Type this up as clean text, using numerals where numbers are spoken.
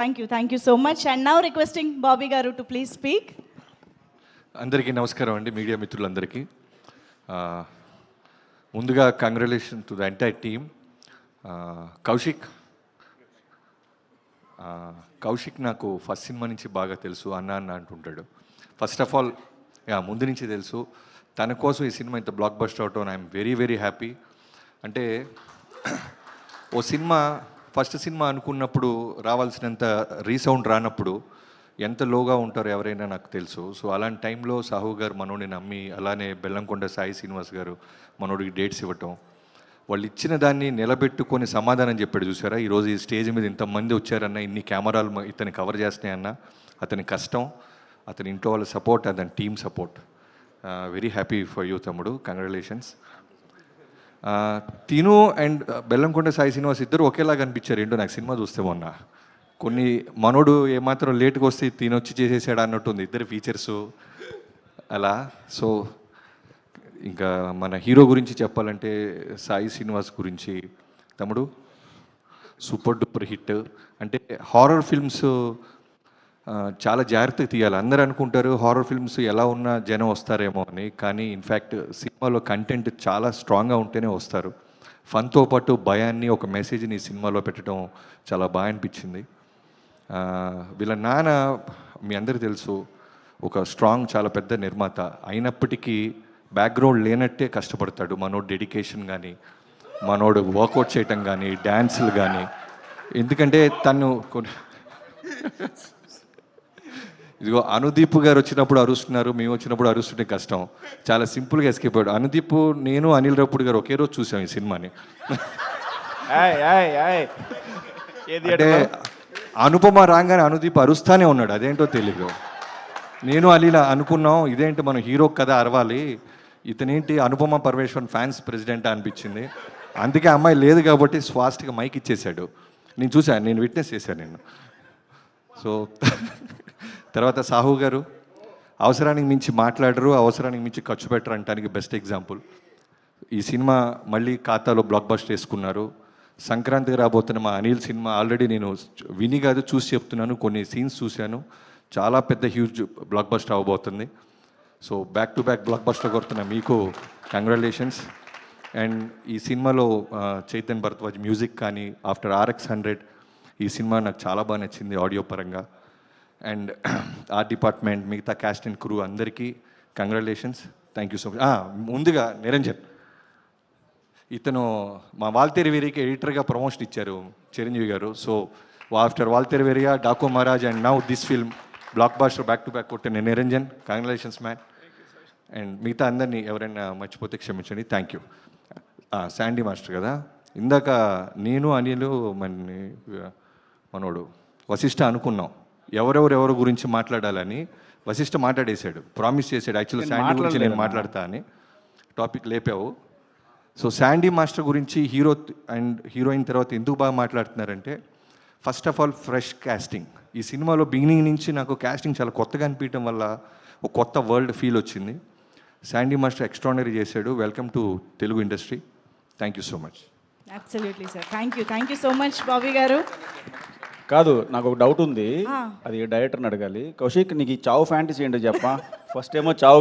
Thank you so much. And now requesting Bobby Garu to please speak. అందరికీ నమస్కారం అండి, media మిత్రులందరికీ. ముందుగా congratulation to the entire team. Kaushik నాకు ఫస్ట్ సినిమా నుంచి బాగా తెలుసు, అన్న అన్న అంటుంటాడు. ఫస్ట్ ఆఫ్ ఆల్ ముందు నుంచి తెలుసు. తన కోసం ఈ సినిమా ఇంత బ్లాక్ బస్టర్ అవటం ఐఎమ్ వెరీ వెరీ హ్యాపీ. అంటే ఓ సినిమా ఫస్ట్ సినిమా అనుకున్నప్పుడు రావాల్సినంత రీసౌండ్ రానప్పుడు ఎంత లోగా ఉంటారో ఎవరైనా నాకు తెలుసు. సో అలాంటి టైంలో సాహు గారు మనోడిని నమ్మి, అలానే బెల్లంకొండ సాయి శ్రీనివాస్ గారు మనోడికి డేట్స్ ఇవ్వటం, వాళ్ళు ఇచ్చిన దాన్ని నిలబెట్టుకొని సమాధానం చెప్పాడు. చూసారా, ఈరోజు ఈ స్టేజ్ మీద ఇంతమంది వచ్చారన్న, ఇన్ని కెమెరాలు ఇతన్ని కవర్ చేస్తున్నాయన్న, అతని కష్టం, అతని ఇంట్లో వాళ్ళ సపోర్ట్, అతని team support. Very happy for you తమ్ముడు, కంగ్రాచులేషన్స్. తిను అండ్ బెల్లంకొండ సాయి శ్రీనివాస్ ఇద్దరు ఒకేలాగా అనిపించారు. ఏంటో నాకు సినిమా చూస్తే మొన్న కొన్ని మనోడు ఏమాత్రం లేట్గా వస్తే తినొచ్చి చేసేసాడు అన్నట్టుంది ఇద్దరు ఫీచర్సు అలా. సో ఇంకా మన హీరో గురించి చెప్పాలంటే సాయి శ్రీనివాస్ గురించి, తమ్ముడు సూపర్ డూపర్ హిట్. అంటే హారర్ ఫిల్మ్స్ చాలా జాగ్రత్తగా తీయాలి. అందరూ అనుకుంటారు హారర్ ఫిల్మ్స్ ఎలా ఉన్నా జనం వస్తారేమో అని, కానీ ఇన్ఫ్యాక్ట్ సినిమాలో కంటెంట్ చాలా స్ట్రాంగ్గా ఉంటేనే వస్తారు. ఫన్తో పాటు భయాన్ని, ఒక మెసేజ్ని ఈ సినిమాలో పెట్టడం చాలా బాగా అనిపించింది. వీళ్ళ నాన్న మీ అందరికీ తెలుసు, ఒక స్ట్రాంగ్ చాలా పెద్ద నిర్మాత అయినప్పటికీ బ్యాక్గ్రౌండ్ లేనట్టే కష్టపడతాడు. మనోడు డెడికేషన్ కానీ, మనోడు వర్కౌట్ చేయటం కానీ, డ్యాన్సులు కానీ. ఎందుకంటే తను ఇదిగో అనుదీప్ గారు వచ్చినప్పుడు అరుస్తున్నారు, మేము వచ్చినప్పుడు అరుస్తుంటే కష్టం. చాలా సింపుల్గా ఎస్కేప్ అయ్యాడు అనుదీప్. నేను అనిల్ రావుపూడి గారు ఒకే రోజు చూసాం ఈ సినిమాని. అంటే అనుపమ రాగానే అనుదీప్ అరుస్తానే ఉన్నాడు, అదేంటో తెలియదు. నేను అలీలా అనుకున్నాం, ఇదేంటి మనం హీరో కదా అరవాలి, ఇతనేంటి అనుపమ పరమేశ్వరన్ ఫ్యాన్స్ ప్రెసిడెంట్ అనిపించింది. అందుకే అమ్మాయి లేదు కాబట్టి ఫాస్ట్గా మైక్ ఇచ్చేసాడు. నేను చూశాను, నేను విట్నెస్ చేశాను నేను. సో తర్వాత సాహు గారు అవసరానికి మించి మాట్లాడరు, అవసరానికి మించి ఖర్చు పెట్టరు అనడానికి బెస్ట్ ఎగ్జాంపుల్. ఈ సినిమా మళ్ళీ ఖాతాలో బ్లాక్ బస్టర్ వేసుకున్నారు. సంక్రాంతికి రాబోతున్న మా అనిల్ సినిమా ఆల్రెడీ నేను విని కాదు చూసి చెప్తున్నాను, కొన్ని సీన్స్ చూశాను, చాలా పెద్ద హ్యూజ్ బ్లాక్ బస్టర్ అవ్వబోతుంది. So back to back blockbuster కొడుతున్న మీకు కంగ్రాచులేషన్స్. అండ్ ఈ సినిమాలో చైతన్ భరద్వాజ్ మ్యూజిక్ కానీ, ఆఫ్టర్ RX100 ఈ సినిమా నాకు చాలా బాగా నచ్చింది ఆడియో పరంగా. అండ్ ఆర్ట్ డిపార్ట్మెంట్, మిగతా క్యాస్ట్ అండ్ క్రూ అందరికీ congratulations. Thank you so much. ముందుగా నిరంజన్, ఇతను మా వాల్తేరు వేరియకి ఎడిటర్గా ప్రమోషన్ ఇచ్చారు Chiranjeevi garu. So after Waltair Veerayya, Daaku Maharaaj and now this film blockbuster back to back కొట్టిన నిరంజన్, కంగ్రాచులేషన్స్ మ్యాన్. అండ్ మిగతా అందరినీ ఎవరైనా మర్చిపోతే క్షమించండి. Thank you. శాండీ మాస్టర్ కదా, ఇందాక నేను అనిలు మనోడు వశిష్ఠ అనుకున్నాం ఎవరెవరు గురించి మాట్లాడాలని. వశిష్ఠ మాట్లాడేశాడు, ప్రామిస్ చేశాడు యాక్చువల్లీ శాండీ గురించి నేను మాట్లాడతా అని. టాపిక్ లేపావు. సో శాండీ మాస్టర్ గురించి హీరో అండ్ హీరోయిన్ తర్వాత ఎందుకు బాగా మాట్లాడుతున్నారంటే, first of all fresh casting. ఈ సినిమాలో బిగినింగ్ నుంచి నాకు కాస్టింగ్ చాలా కొత్తగా అనిపించడం వల్ల ఒక కొత్త వరల్డ్ ఫీల్ వచ్చింది. శాండీ మాస్టర్ ఎక్స్ట్రాడినరీ చేశాడు. Welcome to Telugu industry. Thank you so much. Absolutely sir. Thank you so much Bobby Garu. కాదు, నాకు ఒక డౌట్ ఉంది, అది డైరెక్టర్ని అడగాలి. కౌశిక్, నీకు ఈ చావు ఫ్యాంటసీ ఏంటో చెప్పా. ఫస్ట్ ఏమో చావు